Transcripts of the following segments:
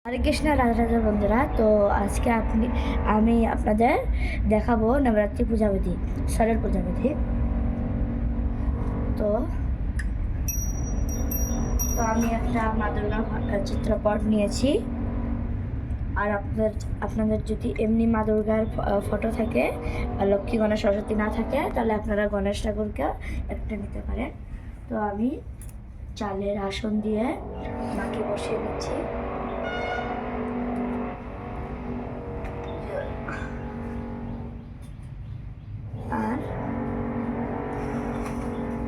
হরে কৃষ্ণ, রাধা রাধা বন্ধুরা। তো আজকে আমি আপনাদের দেখাবো নবরাত্রি পূজাবিধি, ষোড়শ পূজাবিধি। তো তো আমি একটা মা দুর্গার চিত্রপট নিয়েছি। আর আপনাদের যদি এমনি মা দুর্গার ফটো থাকে, লক্ষ্মী গণেশ সরস্বতী না থাকে, তাহলে আপনারা গণেশ ঠাকুরকে একটা নিতে পারেন। তো আমি চালের আসন দিয়ে মাকে বসিয়ে নিচ্ছি। আর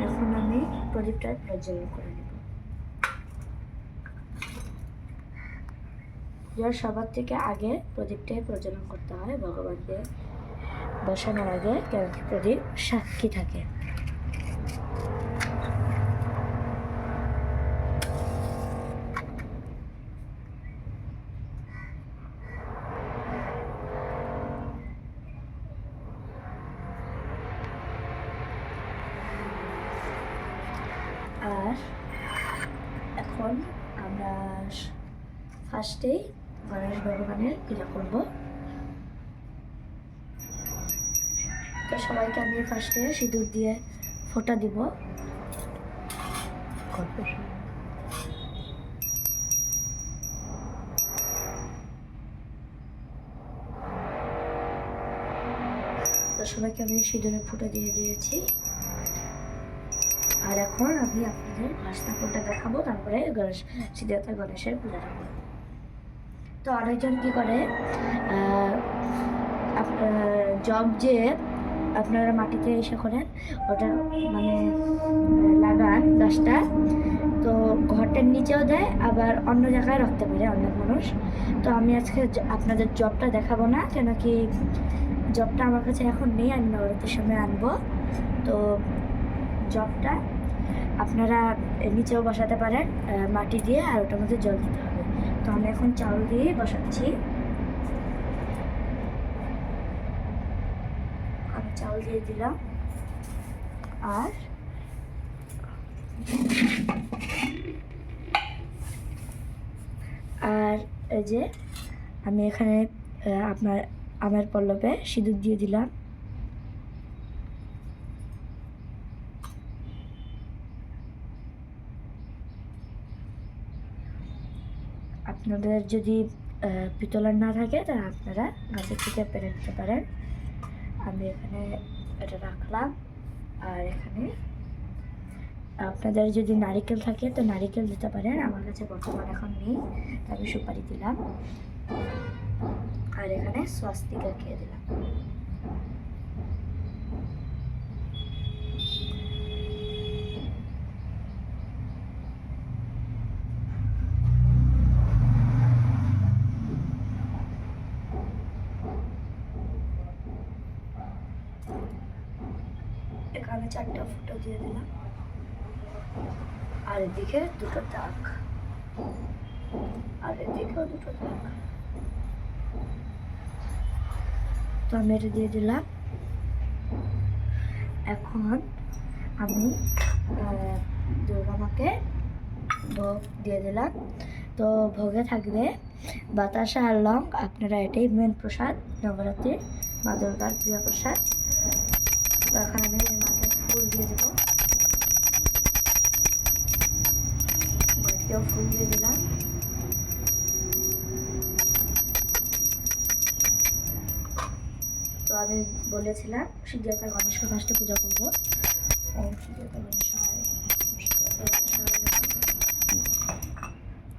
এখন আমি প্রদীপটা প্রজ্বলন করে নেব। যার সবার থেকে আগে প্রদীপটাই প্রজ্বলন করতে হয় ভগবানকে বসানোর আগে, কেন কি প্রদীপ সাক্ষী থাকে। আর এখন আমরা ফার্স্টেই গণেশ ভগবানের পূজা করব। তো সবাইকে আমি ফার্স্টে সিঁদুর দিয়ে ফোঁটা দিব। তো সবাইকে আমি সিঁদুরের ফোঁটা দিয়ে দিয়েছি। আর এখন আমি আপনাদের ভাস্তাপনটা দেখাবো, তারপরে সিদ্ধার্থ গণেশের পূজাটা করবো। তো আরেকজন কি করে, জব যে আপনারা মাটিতে এসে করেন, ওটা মানে লাগান গাছটা, তো ঘরটার নিচেও দেয়, আবার অন্য জায়গায় রাখতে পারে অনেক মানুষ। তো আমি আজকে আপনাদের জবটা দেখাবো না, কেন কি জবটা আমার কাছে এখন নেই, আমি নবরাত্রির সময় আনবো। তো জবটা আপনারা নিচেও বসাতে পারেন মাটি দিয়ে, আর ওটার মধ্যে জল দিতে হবে। তো আমি এখন চাউল দিয়ে বসাচ্ছি। আমি চাউল দিয়ে দিলাম। আর এই যে আমি এখানে আপনার আমের পল্লবে সিঁদুর দিয়ে দিলাম। আপনাদের যদি পিতলের না থাকে, তাহলে আপনারা গাছের থেকে পেরে নিতে পারেন। আমি এখানে এটা রাখলাম। আর এখানে আপনাদের যদি নারিকেল থাকে তো নারিকেল দিতে পারেন, আমার কাছে বর্তমান এখন নেই, আমি সুপারি দিলাম। আর এখানে স্বস্তিক আঁকিয়ে দিলাম। এখানে 4টা ফুটো দিয়ে দিলাম। আর এদিকে 2টো দাগ, আর এদিকেও 2টো দাগ। তো আমি এটা দিয়ে দিলাম। এখন আমি দুর্গা মাকে ভোগ দিয়ে দিলাম। তো ভোগে থাকবে বাতাসা আর লং, আপনারা এটাই মেন প্রসাদ নবরাত্রির মা দুর্গার প্রিয় প্রসাদ। তো এখন আমি মাকে ফুল দিয়ে দেবো, ঘটিও ফুল দিয়ে দিলাম। তো আমি বলেছিলাম সিদ্ধার্থ গণেশকে ফার্স্টে পূজা করবো।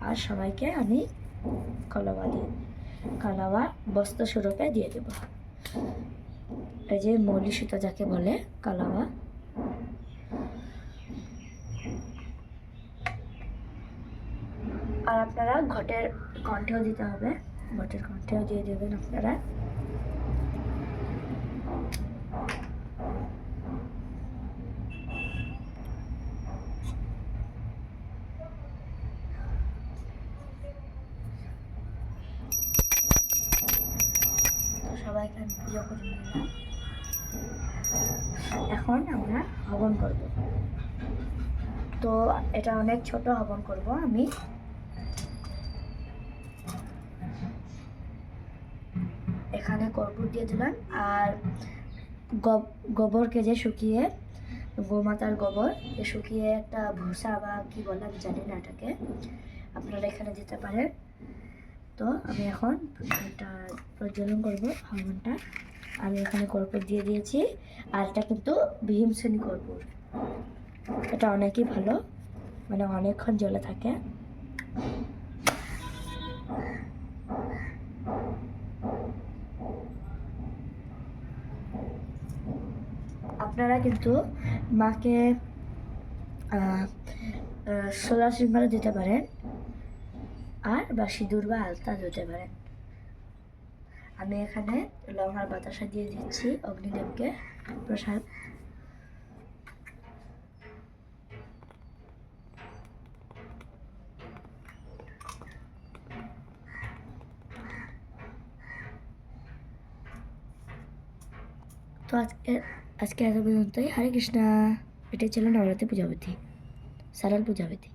আর সবাইকে আমি কালাওয়া বস্ত্র স্বরূপে দিয়ে দেব। এই যে মৌলি সুতা যাকে বলে কালাওয়া। আর আপনারা ঘটের কণ্ঠেও দিতে হবে, ঘটের কণ্ঠেও দিয়ে দেবেন আপনারা। সবাইকে পুজো করে নিলাম। এখন আমরা হবন করব। তো এটা অনেক ছোট হবন করব আমি। এখানে কর্পূর দিয়ে দিলাম আর গোবরকে যে শুকিয়ে গোমাতার গোবর শুকিয়ে একটা ভুসা বা কি বলে আমি জানি না এটাকে, আপনারা এখানে দিতে পারেন। তো আমি এখন এটা প্রজ্বলন করবো হরমোনটা। আমি এখানে কর্পূর দিয়ে দিয়েছি আর এটা কিন্তু ভীমসেনী কর্পূর, এটা অনেকই ভালো, মানে অনেকক্ষণ জ্বলে থাকে। আপনারা কিন্তু মাকে সোলার সিঙ্গারও দিতে পারেন আর বা সিঁদুর বা আলতা দিতে পারেন। আমি এখানে লং আর বাতাসা দিয়ে দিচ্ছি অগ্নিদেবকে প্রসাদ। তো আজকে এত পর্যন্তই। হরে কৃষ্ণা। এটাই ছিল নবরাত্রি পূজাবিধি, সারাল পূজাবিধি।